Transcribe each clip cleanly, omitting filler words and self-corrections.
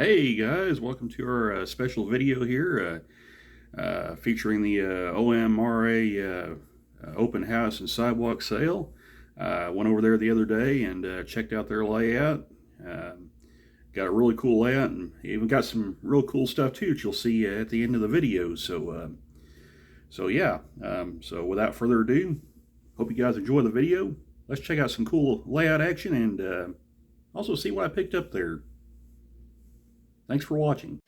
Hey guys, welcome to our special video here featuring the OMRA open house and sidewalk sale. Went over there the other day and checked out their layout. Got a really cool layout and even got some real cool stuff too that you'll see at the end of the video. So without further ado, hope you guys enjoy the video. Let's check out some cool layout action and also see what I picked up there. Thanks for watching.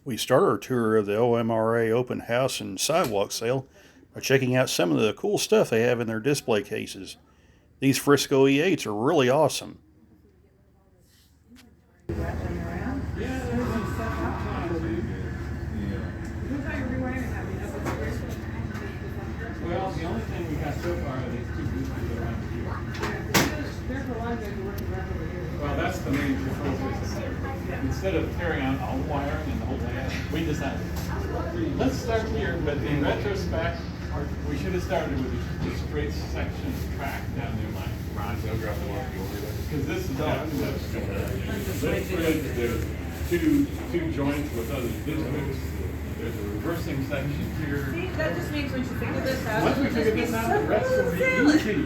We start our tour of the OMRA open house and sidewalk sale by checking out some of the cool stuff they have in their display cases. These Frisco E8s are really awesome. Well, the only thing we got so far are these two boosters around here. Well, that's the main control system. Instead of carrying out all the wiring and the whole layout, we decided, let's start here, but in retrospect, we should have started with the straight section track down near my garage. Because this is all there's two joints with other districts. There's a reversing section here. See, that just means when you figure this out, Once we figure this out, the rest will be easy.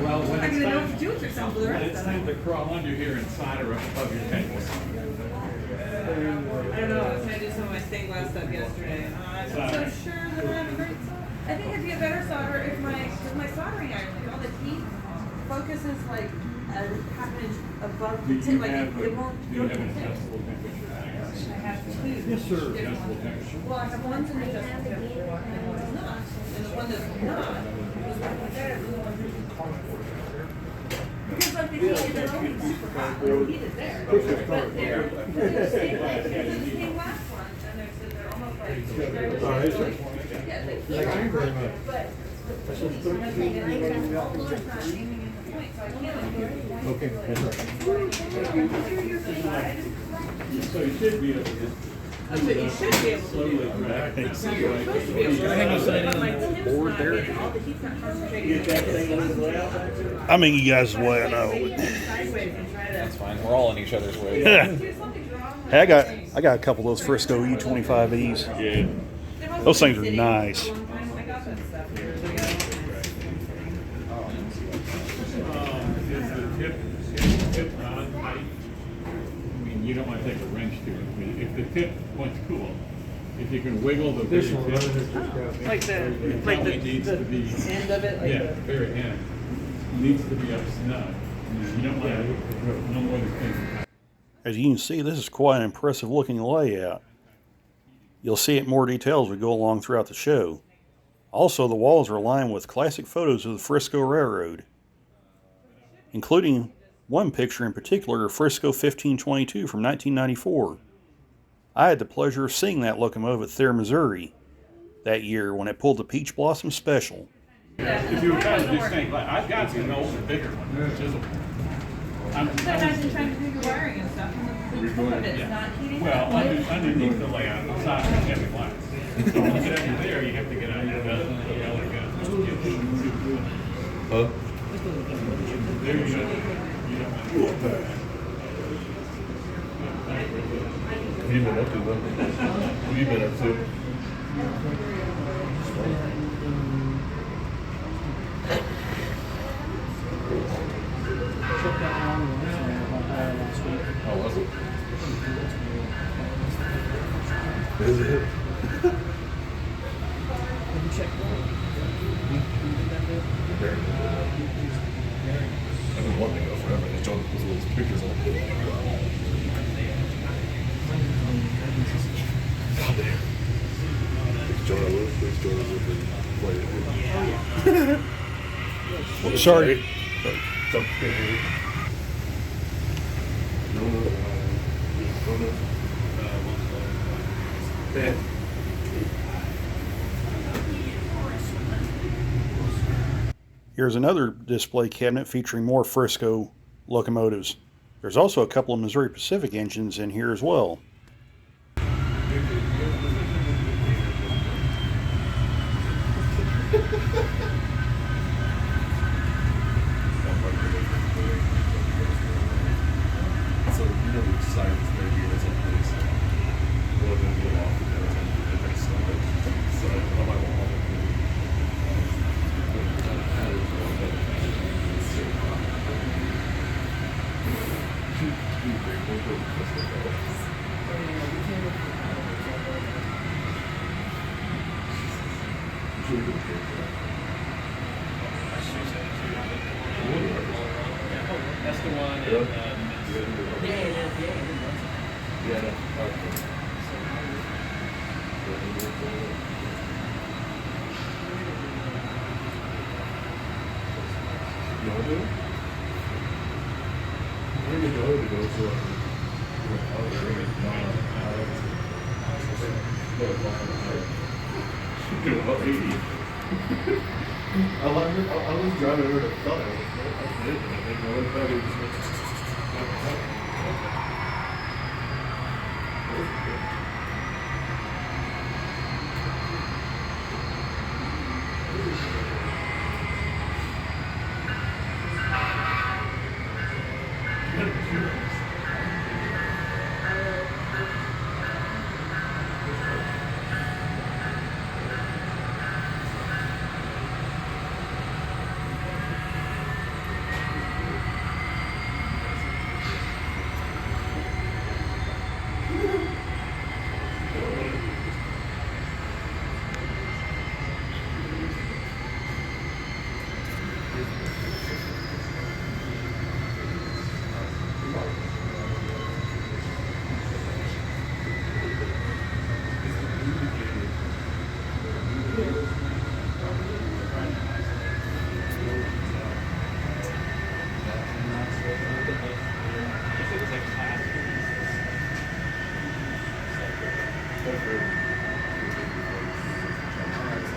Well, when I it's don't know time, what to do with yourself for the when rest it's of time it. to crawl under here inside or up above your table. I don't know, I was trying to do some of my stained glass stuff yesterday. I'm not so sure that I have a great solder. I think it'd be a better solder if my soldering iron, like all the heat focuses like a half an inch above the tip, like it won't Do you go have to an the tip. adjustable temperature? I have two. Yes, sir. different Adjustable ones. temperature. Well, I have one's an adjustable temperature one and one is not. And the one that's not, is right there, is the one who's because like the heat is only super hot, the heat is there. But they're stained glass, it's a stained glass one, and they're almost like. Yeah, they keep on, but. Okay. So you should be able to just That's what you should be able to slowly do. drag. You're supposed to be able to do it. But my tip's not getting, all the heat's not concentrated. I mean, you guys' way, I know. That's fine. We're all in each other's way. Yeah. Hey, I got a couple of those Frisco E25Es. Yeah. Those things are nice. I got that stuff years ago. Is the tip non-tight? I mean, you don't want to take a wrench to it. I mean, if the tip point's cool, if you can wiggle the very tip, Like it probably needs to be, end of it, yeah, the very end needs to be up snug. You don't want to, no more than things. As you can see, this is quite an impressive looking layout. You'll see it in more detail as we go along throughout the show. Also, the walls are lined with classic photos of the Frisco Railroad, including one picture in particular of Frisco 1522 from 1994. I had the pleasure of seeing that locomotive at Thayer, Missouri that year when it pulled the Peach Blossom Special. If you were trying to do stained glass, I've got some older, bigger ones, chisel. But imagine trying to do your wiring and stuff, and the top of it's not heating up. Well, underneath the layout, the side is heavy glass. So when you get under there, you have to get out your gun, the other gun. Huh? There you go. You've been up to them. You've been up to. check I've been wanting to go forever. They showed those pictures on it. God damn. Jonah Lewis, please join us with the play. Sorry. Jump. No. Yeah. Here's another display cabinet featuring more Frisco locomotives. There's also a couple of Missouri Pacific engines in here as well. So you know the science maybe is in place. Well, then go off the different stuff. So on my wall. That's the one in I was driving over to thought I did. I went back and just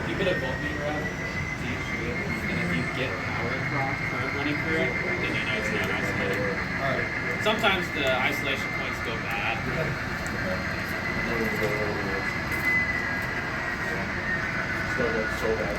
you get a voltmeter out to each wheel, and if you get power across current running through it, then you know it's not isolated. Alright. Sometimes the isolation points go bad. so bad.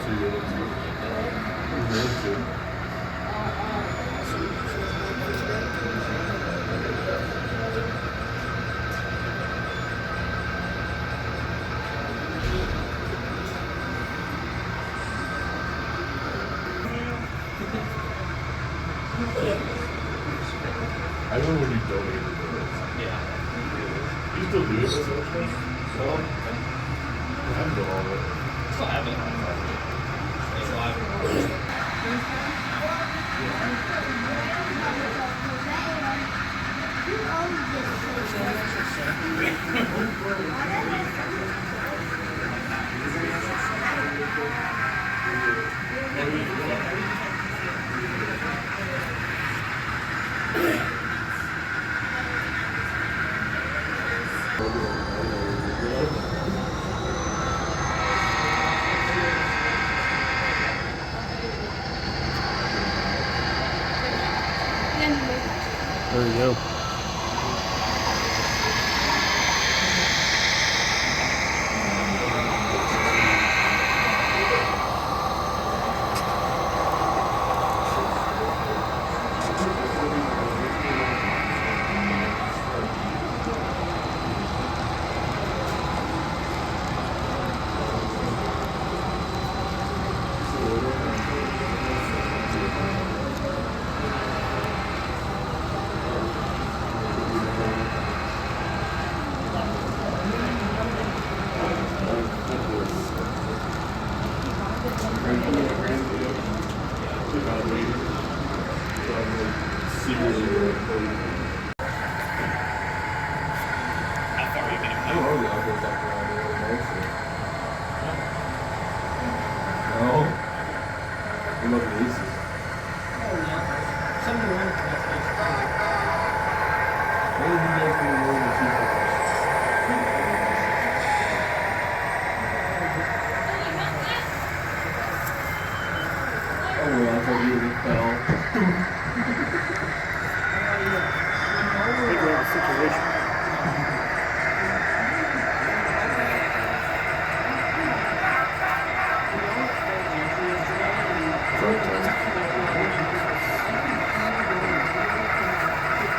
So you're going to. I remember when you donated those. Yeah. You still do it? Well, I have no all of it. Still have it. It's alive. There you go. How far are you gonna I go? don't know the uncles like around there mostly. No. What about the nieces? What did you guys do more than two Oh well, I thought you were fell. Figure out the situation.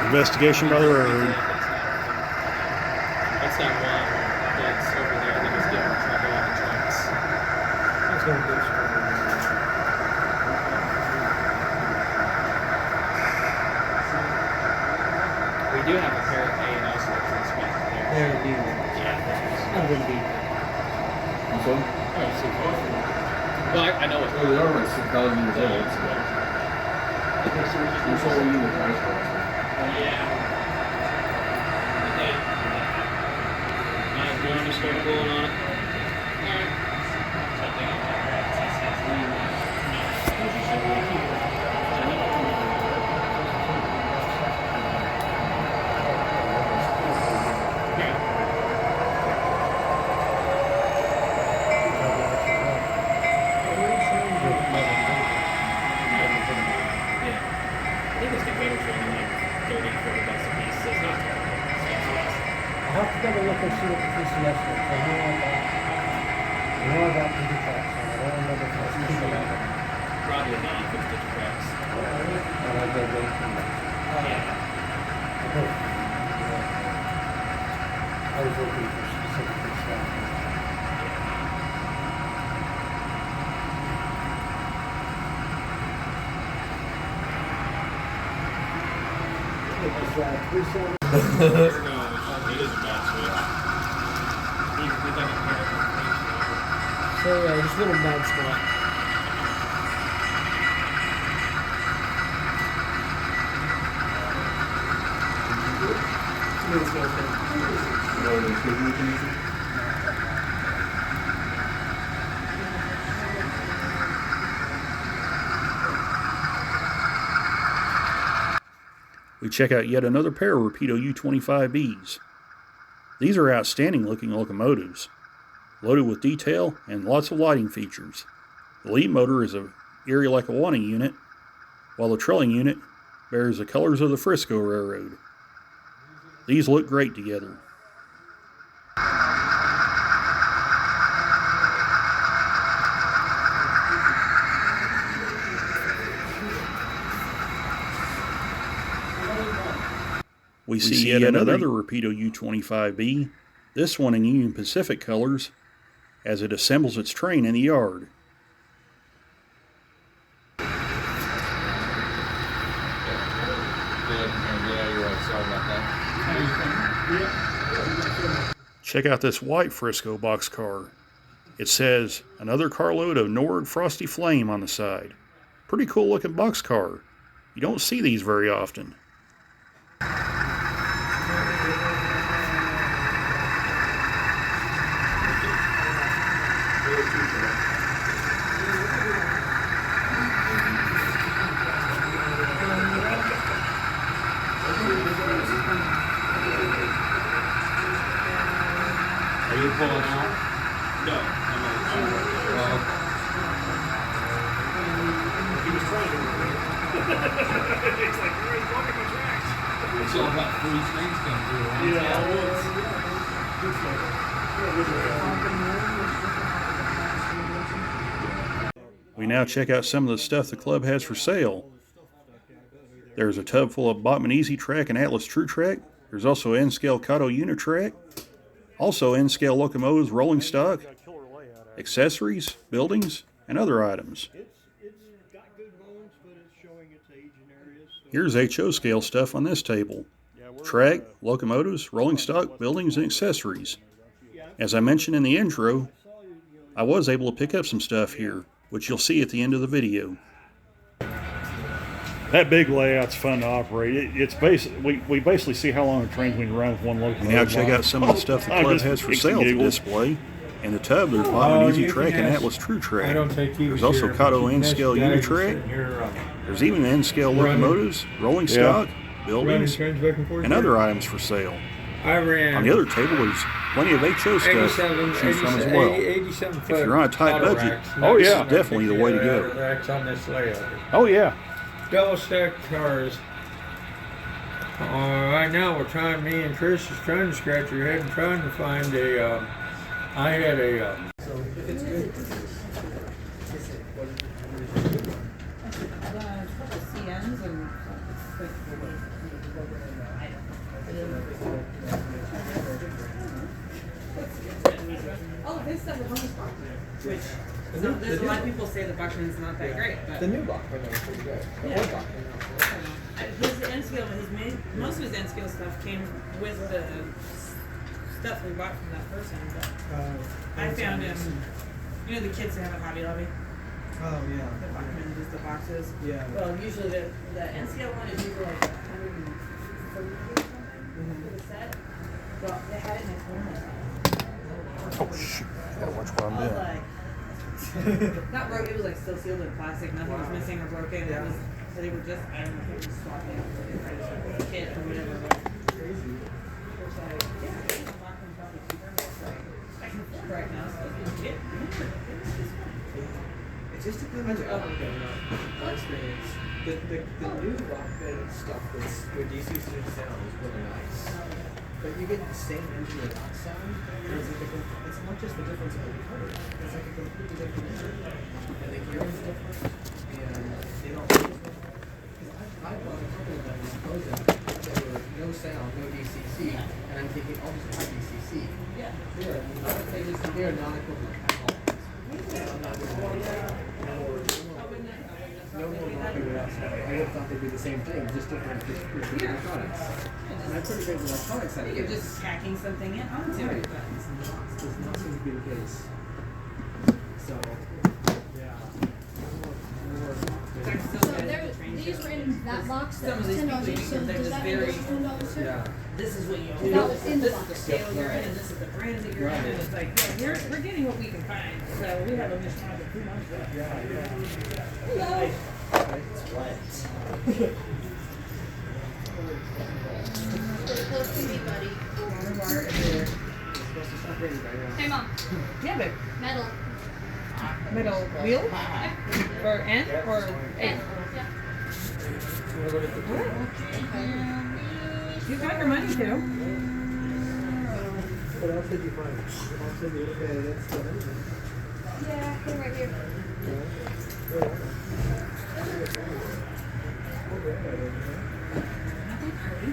Investigation, brother, or That's not one that's over there that was getting in trouble on the trucks. that's gonna be We do have a pair of A&O slips back there. there to be. Yeah. I'm gonna be. Which one? Well, I know it's Oh, they are like 6,000 years old. So. Which one were you in the price for? Yeah. Might want to start pulling on it. Alright. Something on that. I think it's container training like 30, 40 bucks a piece, so it's not terrible. I'll have to double look and see what the PCS is. I know about the trucks, and I don't remember if it's people out there. Probably the fixed ditch cracks. And I get way too much. Yeah. I hope. I was looking for specific stuff. It was 370. No, it is a bad switch. We got a pair of things. So yeah, just a little bad spot. No, no, so you can use it. We check out yet another pair of Rapido U25Bs. These are outstanding looking locomotives, loaded with detail and lots of lighting features. The lead motor is a area like a wanting unit, while the trailing unit bears the colors of the Frisco Railroad. These look great together. We see yet another Rapido U25B, this one in Union Pacific colors, as it assembles its train in the yard. Check out this white Frisco boxcar. It says, another carload of Nord Frosty Flame on the side. Pretty cool looking boxcar. You don't see these very often. Are you pulling out? No. Well, He was trying to. It's like, where is walking my tracks? it's all about three trains coming through. Right? Yeah, it was. We now check out some of the stuff the club has for sale. There's a tub full of Bachman Easy Track and Atlas True Track. There's also N-scale Kato Unitrack. Also N-scale locomotives, rolling stock, accessories, buildings, and other items. It's got good bones, but it's showing its age in areas. So Here's HO scale stuff on this table. Track, locomotives, rolling stock, buildings, and accessories. As I mentioned in the intro, I was able to pick up some stuff here, which you'll see at the end of the video. That big layout's fun to operate. It's basically we basically see how long a train can run with one We locomotive. now check out some of the stuff the I'm club just has for fixing sale to giggles. display. In the tub, there's Bachman Easy you Track can and ask- Atlas True Track. I don't take TV There's also here, Kato but you can N-scale ask the guy who's Unitrack. sitting here, There's even N-scale running- locomotives, rolling Yeah. stock, running buildings, trains back and forth. and other items for sale. I ran. On the other table, there's plenty of HO stuff 87, to choose from as well. 87 If you're on a tight auto budget, racks, oh, this yeah. is definitely the way to go. Racks on this layout. Oh yeah. Double stacked cars. Right now we're trying. Me and Trish is trying to scratch her head and trying to find a. I had a. Couple CNs and. Oh, this stuff is bonus box, which there's a lot of people say the Buckman's not that great, but The new Bachman was pretty good. The Yeah. old Bachman. his end scale, most of his end scale stuff came with the stuff we bought from that person. But I found him. You know the kids that have a Hobby Lobby. Oh, yeah. The Buckman is the boxes. Yeah. Well, usually the end scale one is usually like 130 or something for the set. Well, they had it in a corner. Oh shoot, gotta watch what I'm I was doing. like, not broke. It was like still sealed in plastic. Nothing was missing or broken. It was. So they were just. I don't know if they were swapping out for a kit or whatever. But crazy. Which like, yeah, I think the Buckman's probably cheaper. But it's like I can afford right now. So it's a kit. It just depends on my experience. The new Bachman stuff with DC sound is really nice. But you get the same engine without sound. It's not just the difference of the color. It's like a completely different engine. And the gearing's different. And they don't. Because I bought a couple of them in Posen that were no sound, no DCC. And I'm thinking, oh, just have DCC. Yeah. They are non-equivalent at all. I'm not doing that. No more Bachman without sound. I would have thought they'd be the same thing, just different electronics. And I put it in electronics. I You're just hacking something in onto Right. it. But does not seem to be the case. So, yeah. I'm still So good there, at the train these show. were in that box that Some of was these $10 people, each, so they're does just that mean very- it's $10 too? Yeah. This is what you do. That was in the This is the box. scale you're in, and this is the brand that you're in. And it's like, yeah, we're getting what we can find. So we have a mission of 2 months left. Hello. Close to me, buddy. Hey, Mom. Yeah, but Metal. middle wheel or N or A. Yeah. You got your money too. What else did you find? Also, the other day, that's the engine. Yeah, put it right here. Nothing pretty.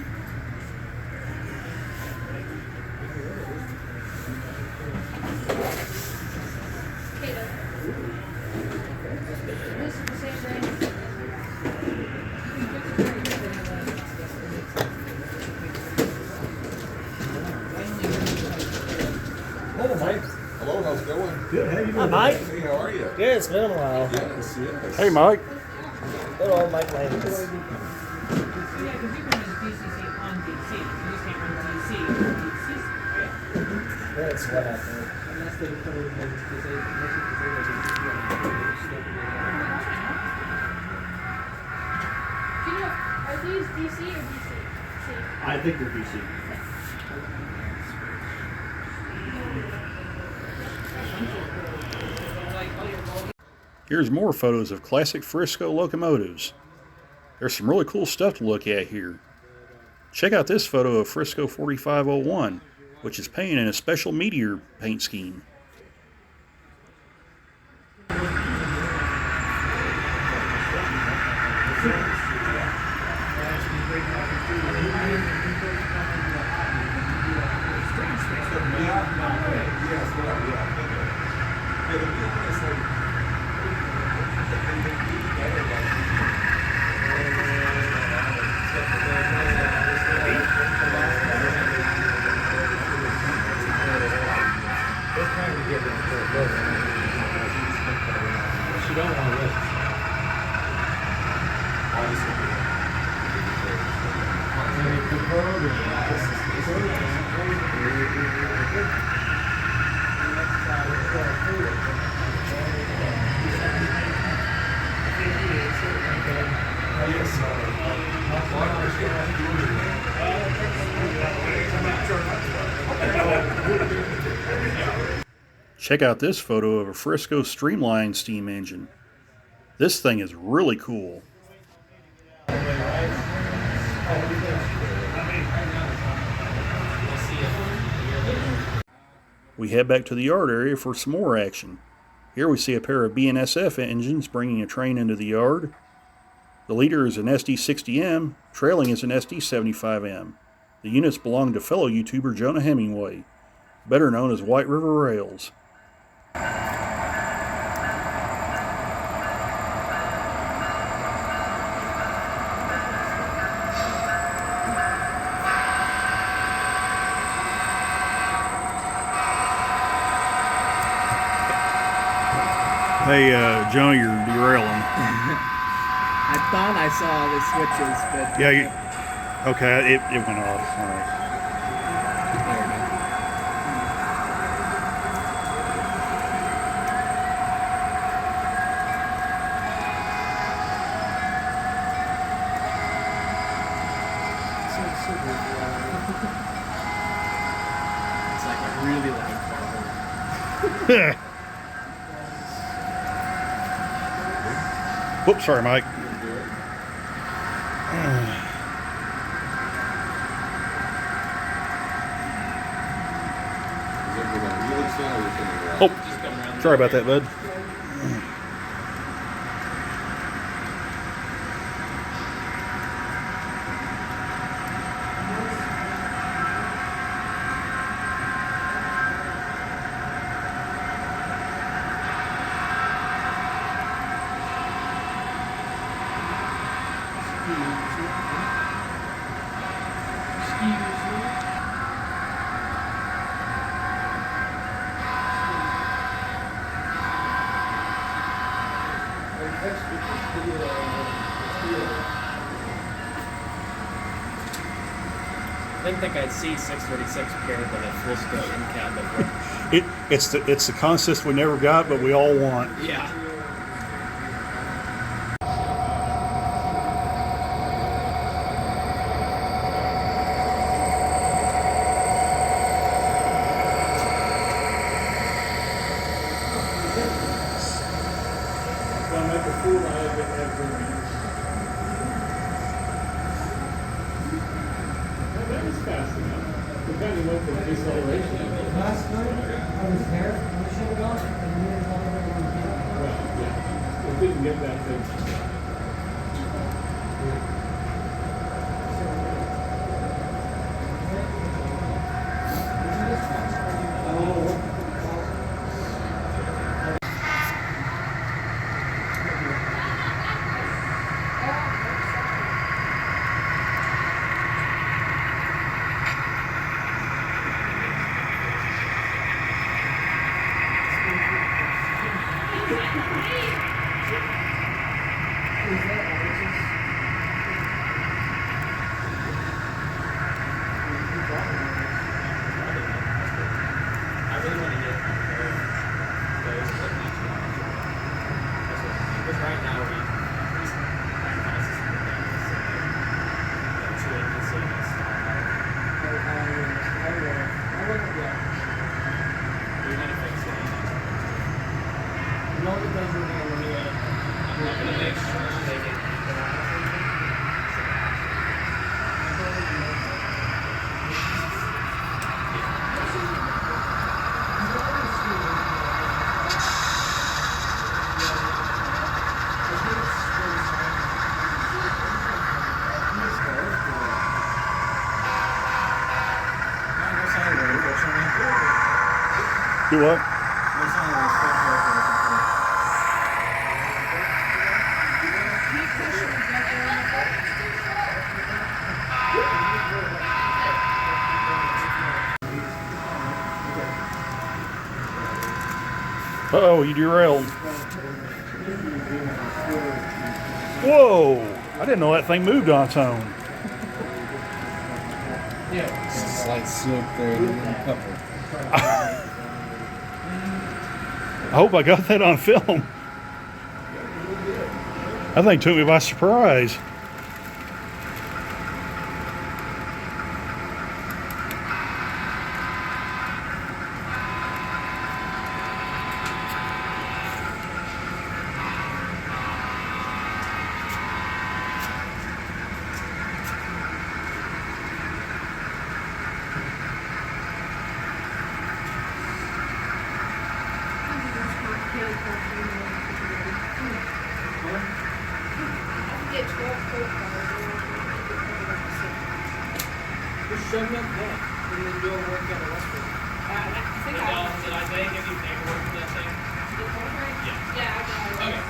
This is the same thing. Hello, Mike. Hello, how's it going? Good. How you doing? Hi, Mike. Hey, how are you? Good, it's been a while. Yes, yes. Hey, Mike. Good old Mike Landis. Yeah, because you can use DCC on DC. You just can't run DC on DC. That's what I think. Unless they put it in because they make it Do you know, are these DC or DC? I think they're DC. Here's more photos of classic Frisco locomotives. There's some really cool stuff to look at here. Check out this photo of Frisco 4501, which is painted in a special meteor paint scheme. She don't want to listen. Check out this photo of a Frisco Streamline steam engine. This thing is really cool. We head back to the yard area for some more action. Here we see a pair of BNSF engines bringing a train into the yard. The leader is an SD60M, trailing is an SD75M. The units belong to fellow YouTuber Jonah Hemingway, better known as White River Rails. Hey, Jonah, you're derailing. I thought I saw the switches, but Yeah, okay, it went off. All right. there we go. It's like I really like Marvel. Whoops, sorry, Mike. Oh, sorry about that, bud. I didn't think I'd see 636 paired with a full scope in cab before. It's the concept we never got, but we all want. Yeah. Well, make a fool out of it every that was fast enough. We kind of went for deceleration. Last night, I was there, I should have gone, and you didn't want to Well, yeah. We didn't get that thing. I really want to get a pair of those that match my outfit. That's what I'm thinking. Because right now our house is in the back, so like 2 inches so you can style out. We're gonna fix it. I'm gonna make sure they get anchor on everything. Do what? Uh-oh, you derailed. Whoa! I didn't know that thing moved on its own. Just a slight slope there and then a couple. I hope I got that on film. That thing took me by surprise. Get 12 cold cards. Just shove them up back and then go work out of Westbrook. Did I say give you paperwork for that thing? Yeah, I got it. Okay.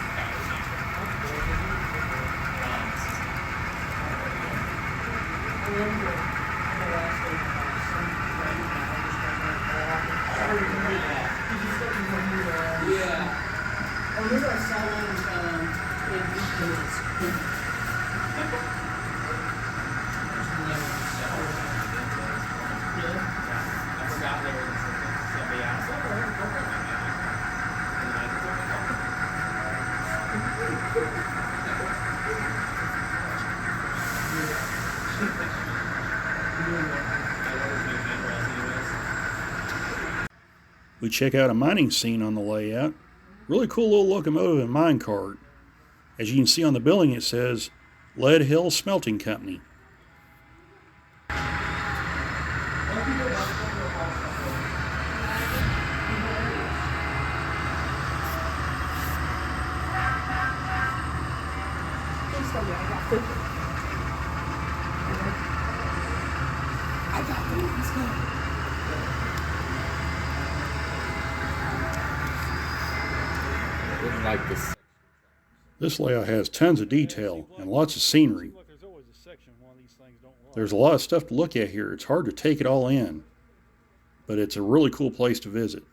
Yeah. I remember I saw one in East I forgot there was somebody else. We check out a mining scene on the layout. Really cool little locomotive and mine cart. As you can see on the building, it says Lead Hill Smelting Company. Didn't like this. This layout has tons of detail and lots of scenery. There's a lot of stuff to look at here. It's hard to take it all in, but it's a really cool place to visit.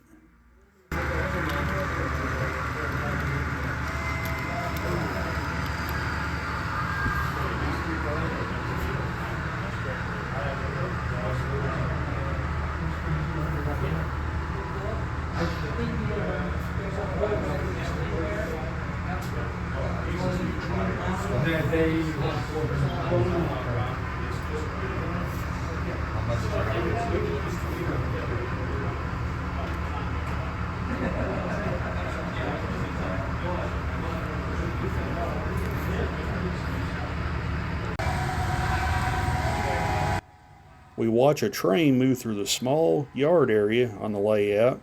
We watch a train move through the small yard area on the layout.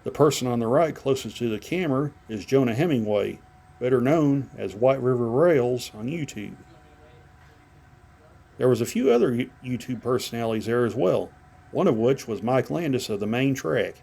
The person on the right closest to the camera is Jonah Hemingway, better known as White River Rails on YouTube. There was a few other YouTube personalities there as well, one of which was Mike Landis of the Main Track.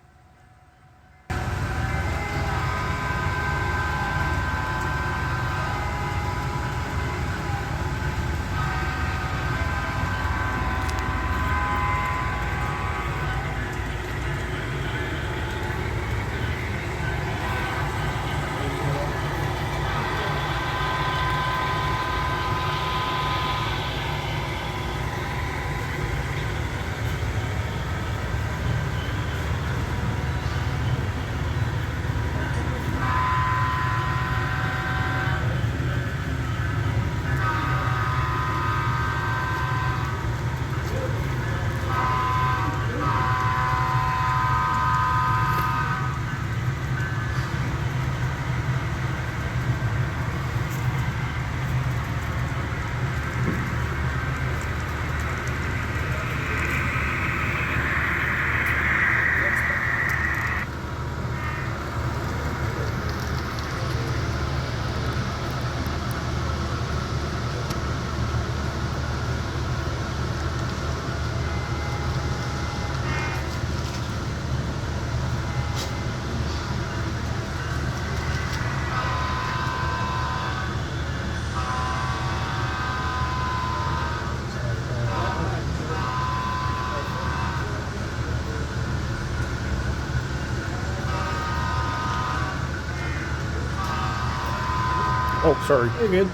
Oh, sorry. You're good.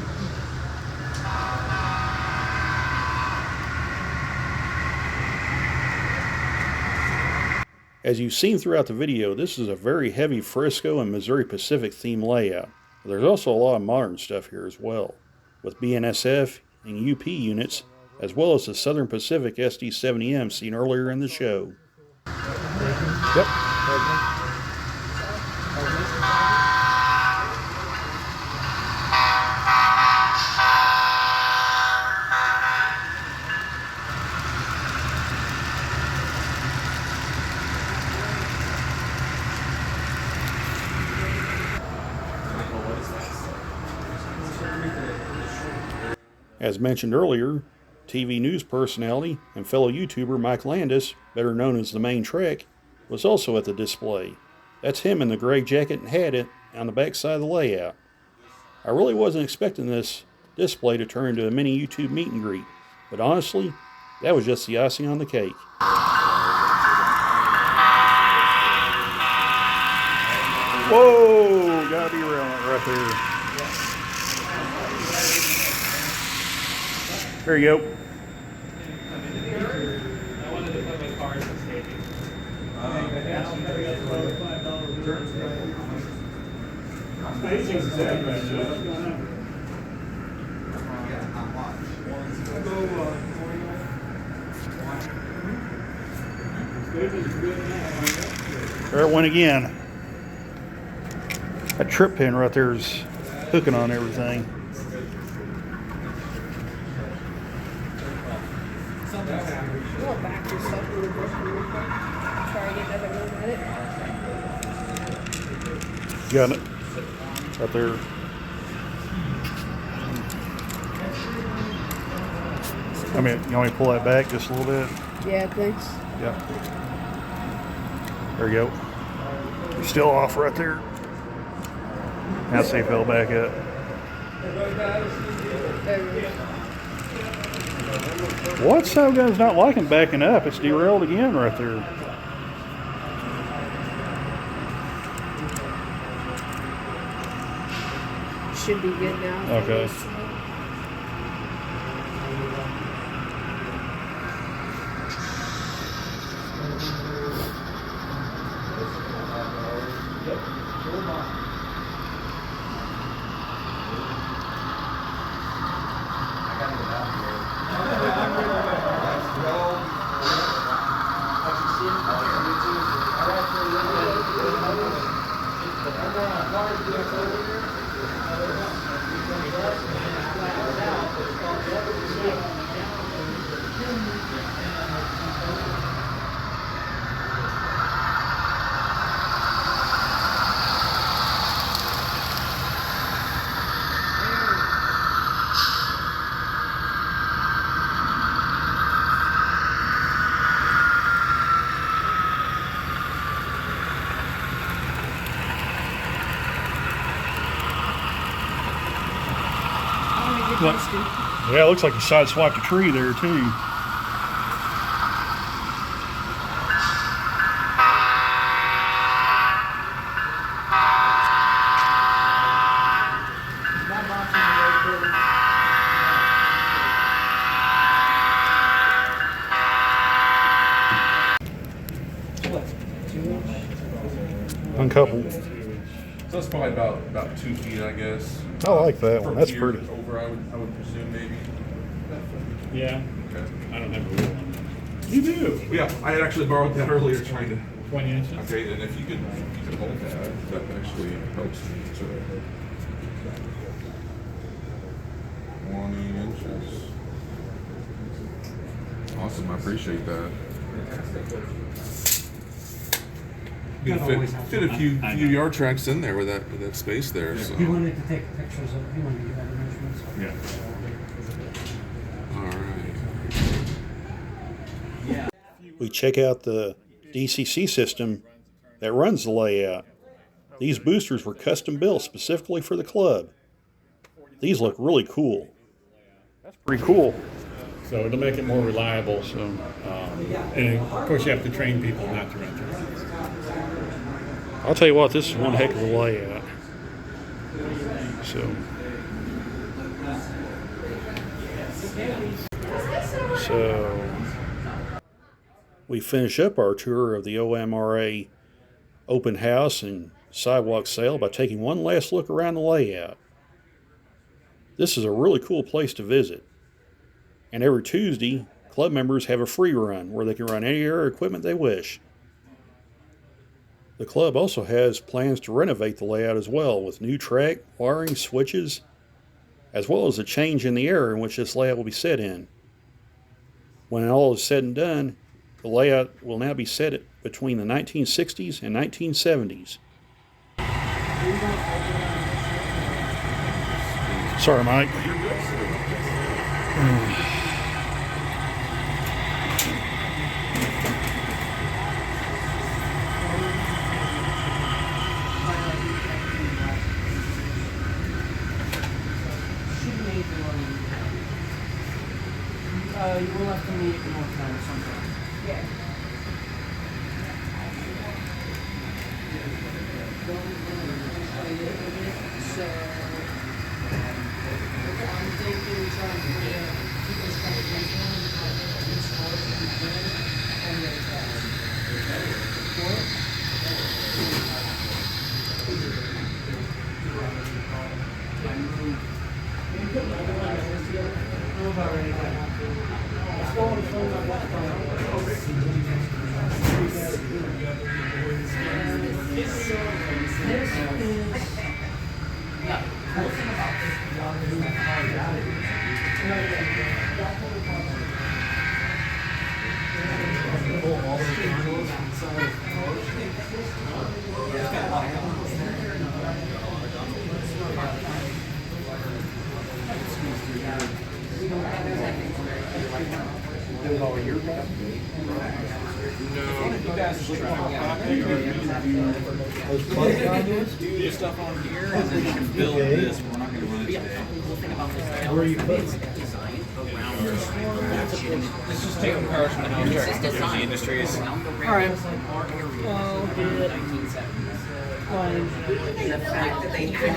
As you've seen throughout the video, this is a very heavy Frisco and Missouri Pacific theme layout. There's also a lot of modern stuff here as well, with BNSF and UP units, as well as the Southern Pacific SD-70M seen earlier in the show. Yep. As mentioned earlier, TV news personality and fellow YouTuber Mike Landis, better known as the Main Trek, was also at the display. That's him in the gray jacket and hat on the back side of the layout. I really wasn't expecting this display to turn into a mini YouTube meet and greet, but honestly, that was just the icing on the cake. Whoa! Gotta be around it right there. There you go. I wanted to put my cars in staging. There it went again. That trip pin right there is hooking on everything. You want back your stuff really quick, really quick? Try to get another look at it. Got it. Right there. I mean, you want me to pull that back just a little bit? Yeah, thanks. Yeah. There you go. You're still off right there. Now see if it'll back up. There we go. What's that guy's not liking backing up? It's derailed again right there. Should be good now. Okay. Yeah, it looks like you sideswiped a tree there too. Uncoupled. So that's probably about 2 feet, I guess. I like that one. From That's here pretty. Over, I would presume maybe. Yeah, Okay. I don't have a real one. You do? Yeah, I had actually borrowed that earlier, trying to. 20 inches? Okay, and if you could hold that actually helps me too. 20 inches. Awesome, I appreciate that. You can fit a few yard tracks in there with that space there. So. He wanted to take pictures of it. He wanted to get other measurements. Yeah. All right. We check out the DCC system that runs the layout. These boosters were custom built specifically for the club. These look really cool. That's pretty cool. So it'll make it more reliable. So, and of course you have to train people not to run through. I'll tell you what, this is one heck of a layout. So, So we finish up our tour of the OMRA open house and sidewalk sale by taking one last look around the layout. This is a really cool place to visit. And every Tuesday, club members have a free run where they can run any air equipment they wish. The club also has plans to renovate the layout as well, with new track, wiring, switches, as well as a change in the area in which this layout will be set in. When all is said and done, the layout will now be set between the 1960s and 1970s. Sorry, Mike. You will have to meet more time or something. Yeah. So, I'm thinking trying to keep this conversation as far as we can on the Do stuff on here, and then you can build this. We're not going to run it today. Where are you putting it? Let's just take a comparison to how the industry is. Alright. The fact that they have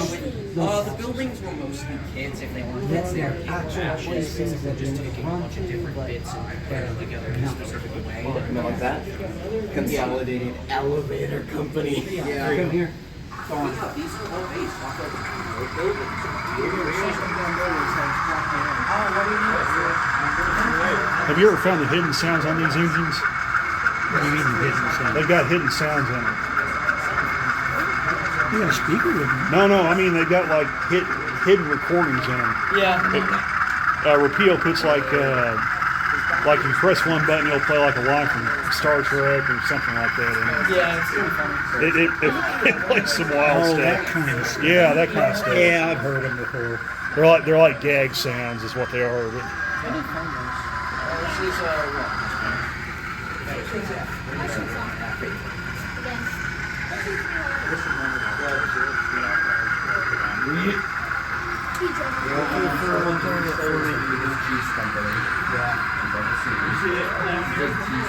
the buildings were mostly kids. If they weren't kids, they were actual places that just taking a bunch of different bits and put them together in a specific way. Like that? Consolidated elevator company. Yeah. Come here. These are all based off of buildings. Have you ever found the hidden sounds on these engines? What do you mean hidden sound? They've got hidden sounds in them. You got a speaker with me? No, I mean they've got like hidden recordings in them. Yeah. Repeal puts like you press one button, you'll play like a line from Star Trek or something like that. Yeah, it's pretty funny. It plays some wild stuff. That kind of stuff. Yeah, that kind of stuff. Yeah, I've heard them before. They're like gag sounds, is what they are. But This is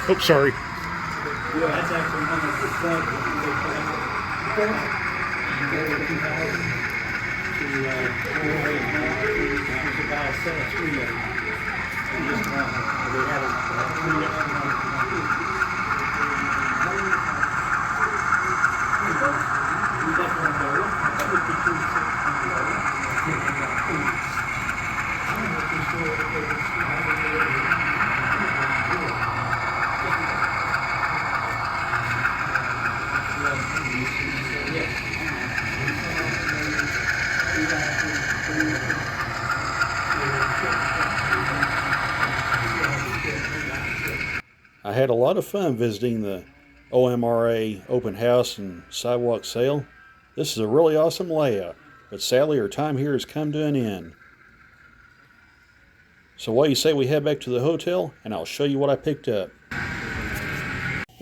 oh, sorry. That's actually one of the clubs about set of three of them. Just one. They had I had a lot of fun visiting the OMRA open house and sidewalk sale. This is a really awesome layout, but sadly our time here has come to an end. So what do you say we head back to the hotel and I'll show you what I picked up.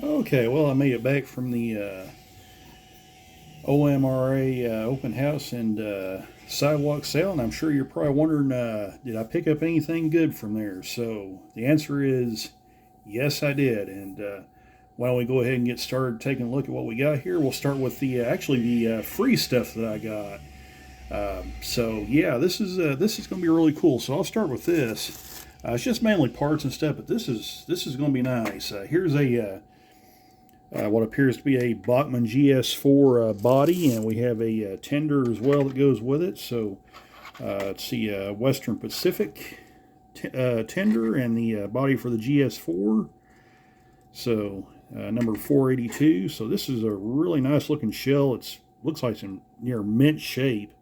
Okay, well I made it back from the OMRA open house and sidewalk sale, and I'm sure you're probably wondering, did I pick up anything good from there? So the answer is yes, I did. And why don't we go ahead and get started taking a look at what we got here. We'll start with the free stuff that I got. So yeah, this is going to be really cool. So I'll start with this. It's just mainly parts and stuff, but this is going to be nice. Here's a what appears to be a Bachmann GS4 body, and we have a tender as well that goes with it. So let's see, Western Pacific tender and the body for the GS4. So number 482. So this is a really nice looking shell. It looks like it's in near mint shape.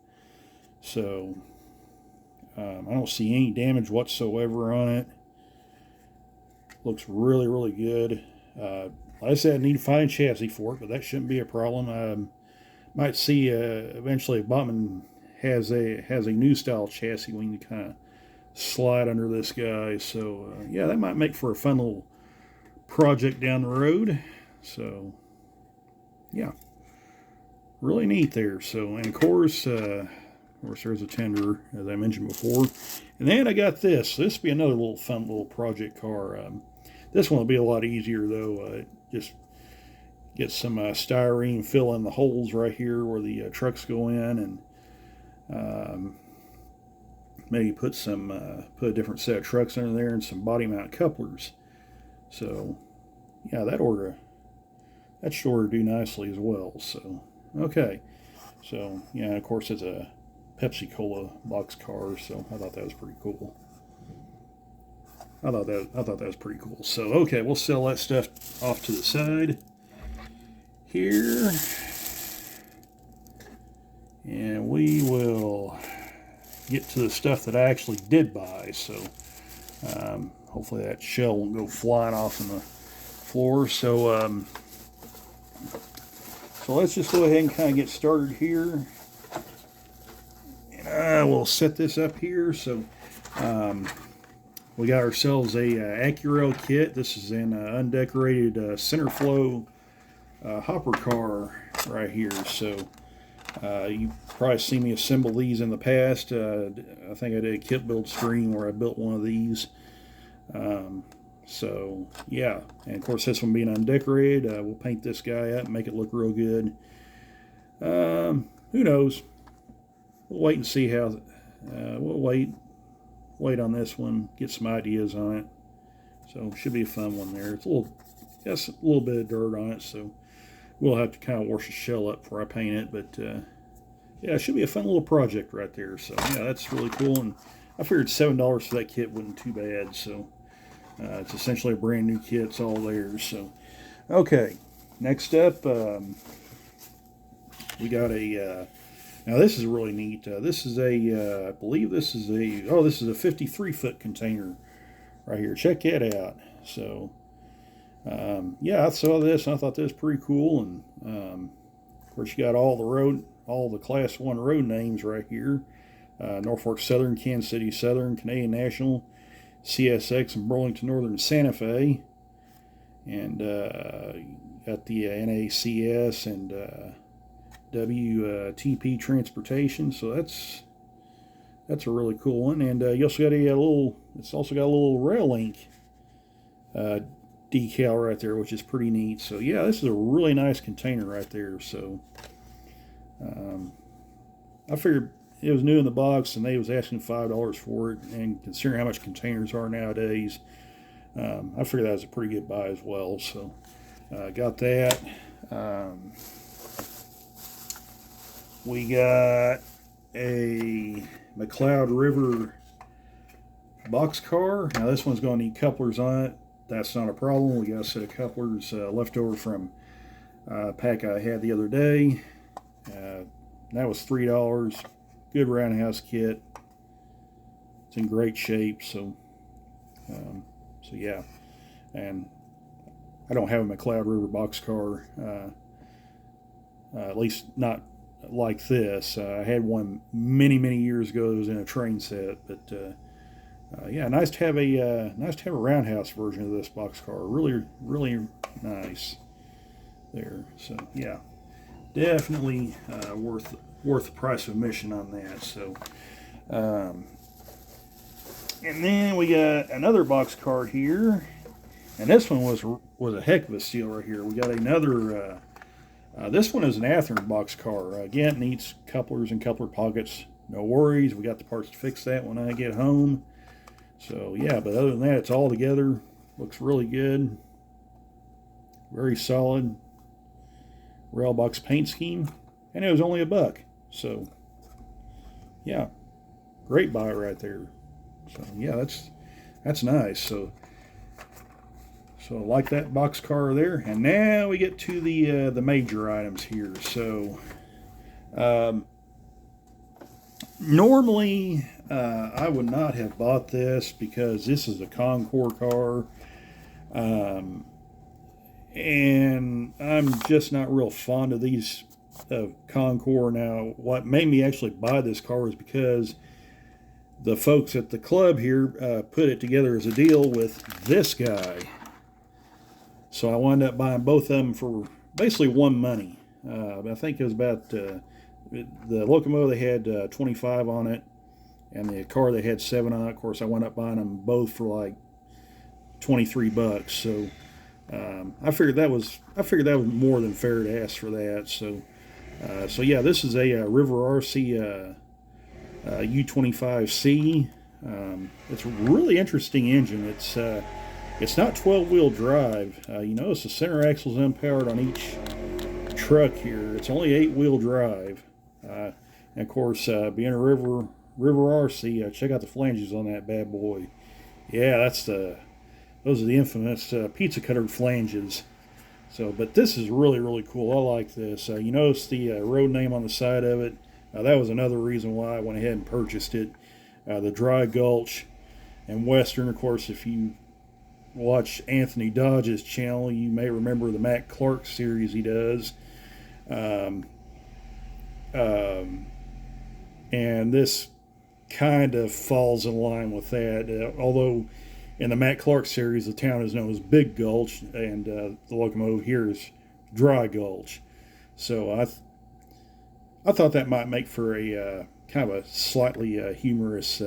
So I don't see any damage whatsoever on it. Looks really, really good. Like I said, I need to find a chassis for it, but that shouldn't be a problem. Might see eventually if Bachmann has a new style chassis, we can kind of slide under this guy. So yeah, that might make for a fun little project down the road. So yeah, really neat there. So, and of course there's a tender, as I mentioned before. And then I got this. This will be another little fun little project car. This one will be a lot easier though. Just get some styrene, fill in the holes right here where the trucks go in, and maybe put a different set of trucks under there and some body mount couplers. So yeah, that should order do nicely as well. So okay, so yeah, of course it's a Pepsi Cola box car, so I thought that was pretty cool. I thought that was pretty cool. So okay, we'll sell that stuff off to the side here, and we will get to the stuff that I actually did buy. So hopefully that shell won't go flying off on the floor. So so let's just go ahead and kind of get started here. And we'll set this up here. So we got ourselves a Accurel kit. This is an undecorated center flow hopper car right here. So you've probably seen me assemble these in the past. I think I did a kit build stream where I built one of these. So yeah, and of course this one being undecorated, we'll paint this guy up and make it look real good. Who knows? We'll wait and see how. We'll wait on this one, get some ideas on it. So should be a fun one there. It's a little bit of dirt on it, so we'll have to kind of wash the shell up before I paint it. But yeah, it should be a fun little project right there. So yeah, that's really cool, and I figured $7 for that kit wasn't too bad. So it's essentially a brand new kit. It's all there. So okay, next up we got a. Now this is really neat. This is a, I believe this is a 53-foot container right here. Check that out. So yeah, I saw this and I thought this was pretty cool. And of course you got all the Class 1 road names right here. Norfolk Southern, Kansas City Southern, Canadian National, CSX, and Burlington Northern Santa Fe. And got the NACS and WTP Transportation. So that's a really cool one. And you also got it's also got a little rail link decal right there, which is pretty neat. So yeah, this is a really nice container right there. So I figured it was new in the box and they was asking $5 for it, and considering how much containers are nowadays, I figured that was a pretty good buy as well. So got that. We got a McLeod River box car. Now this one's going to need couplers on it. That's not a problem. We got a set of couplers left over from a pack I had the other day. That was $3. Good roundhouse kit. It's in great shape. So yeah. And I don't have a McLeod River box car. At least not like this. I had one many years ago that was in a train set, but yeah, nice to have a roundhouse version of this box car. Really nice there. So yeah, definitely worth the price of admission on that. So and then we got another box car here, and this one was a heck of a steal right here. We got another This one is an Athearn box car. Again, it needs couplers and coupler pockets. No worries, we got the parts to fix that when I get home. So yeah, but other than that, it's all together. Looks really good. Very solid. Rail box paint scheme. And it was only $1. So yeah, great buy right there. So yeah, that's nice. So I like that box car there. And now we get to the major items here. So normally I would not have bought this because this is a Concours car. And I'm just not real fond of these Concours. Now, what made me actually buy this car is because the folks at the club here put it together as a deal with this guy. So I wound up buying both of them for basically one money. I think it was about the locomotive, they had 25 on it, and the car they had 7 on it. Of course, I wound up buying them both for like $23. So I figured that was more than fair to ask for that. So yeah, this is a River RC U25C. It's a really interesting engine. It's not 12-wheel drive. You notice the center axle is unpowered on each truck here. It's only 8-wheel drive. And of course, being a River RC, check out the flanges on that bad boy. Yeah, those are the infamous pizza cutter flanges. So, but this is really, really cool. I like this. You notice the road name on the side of it. That was another reason why I went ahead and purchased it. The Dry Gulch and Western, of course, if you watch Anthony Dodge's channel, you may remember the Matt Clark series he does. And this kind of falls in line with that. Although in the Matt Clark series, the town is known as Big Gulch, and the locomotive here is Dry Gulch. So I thought that might make for a kind of a slightly humorous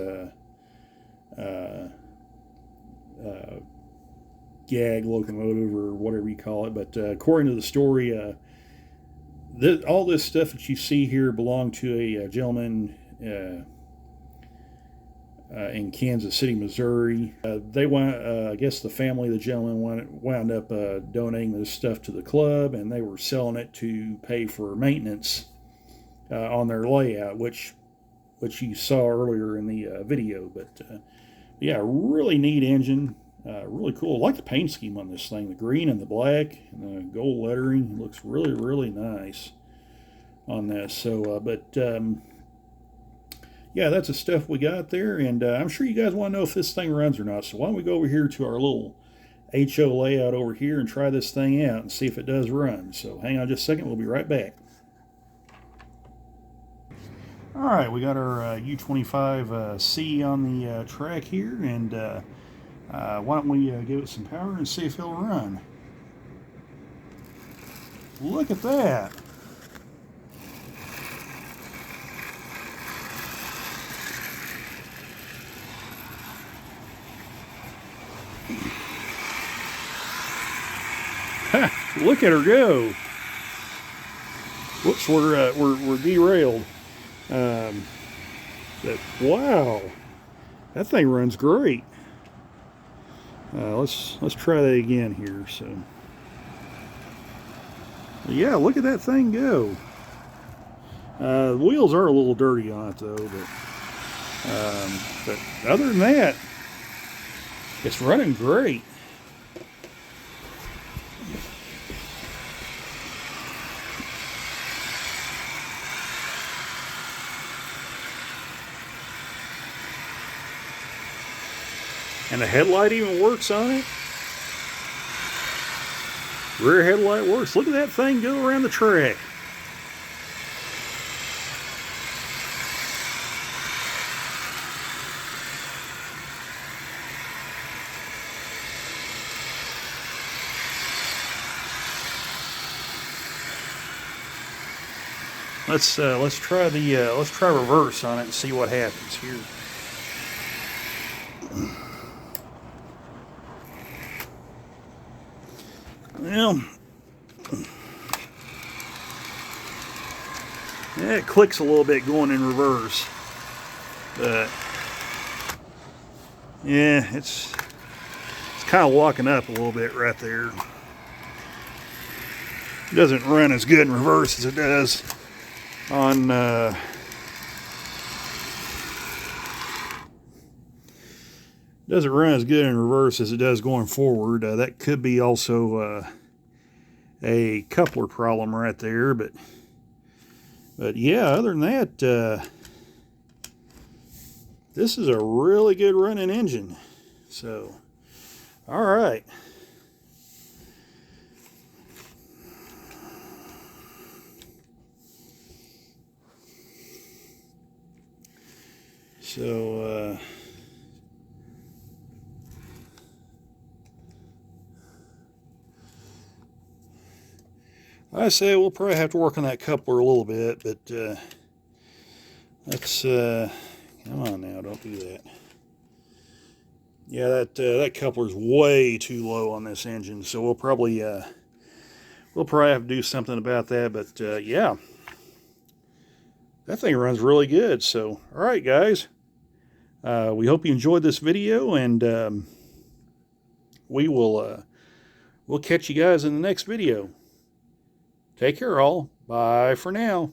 gag locomotive or whatever you call it. But according to the story, all this stuff that you see here belonged to a gentleman in Kansas City, Missouri. I guess the family of the gentleman wound up donating this stuff to the club, and they were selling it to pay for maintenance on their layout, which you saw earlier in the video. But yeah, really neat engine. Really cool. I like the paint scheme on this thing. The green and the black and the gold lettering. It looks really, really nice on this. So, yeah, that's the stuff we got there. And I'm sure you guys want to know if this thing runs or not. So why don't we go over here to our little HO layout over here and try this thing out and see if it does run. So hang on just a second. We'll be right back. All right, we got our U25C on the track here, and why don't we give it some power and see if it'll run. Look at that. Look at her go. Whoops, we're derailed. But wow, that thing runs great. Let's try that again here. So yeah, look at that thing go. The wheels are a little dirty on it though, but other than that, it's running great. And the headlight even works on it. Rear headlight works. Look at that thing go around the track. Let's try reverse on it and see what happens here. Well, Yeah, it clicks a little bit going in reverse, but yeah, it's kind of locking up a little bit right there. It doesn't run as good in reverse as it does on doesn't run as good in reverse as it does going forward. That could be also a coupler problem right there, but yeah, other than that, this is a really good running engine. So, all right. So, I say we'll probably have to work on that coupler a little bit, but let's come on now, don't do that. Yeah, that coupler's way too low on this engine, so we'll probably have to do something about that. But yeah, that thing runs really good. So, all right, guys, we hope you enjoyed this video, and we'll catch you guys in the next video. Take care, all. Bye for now.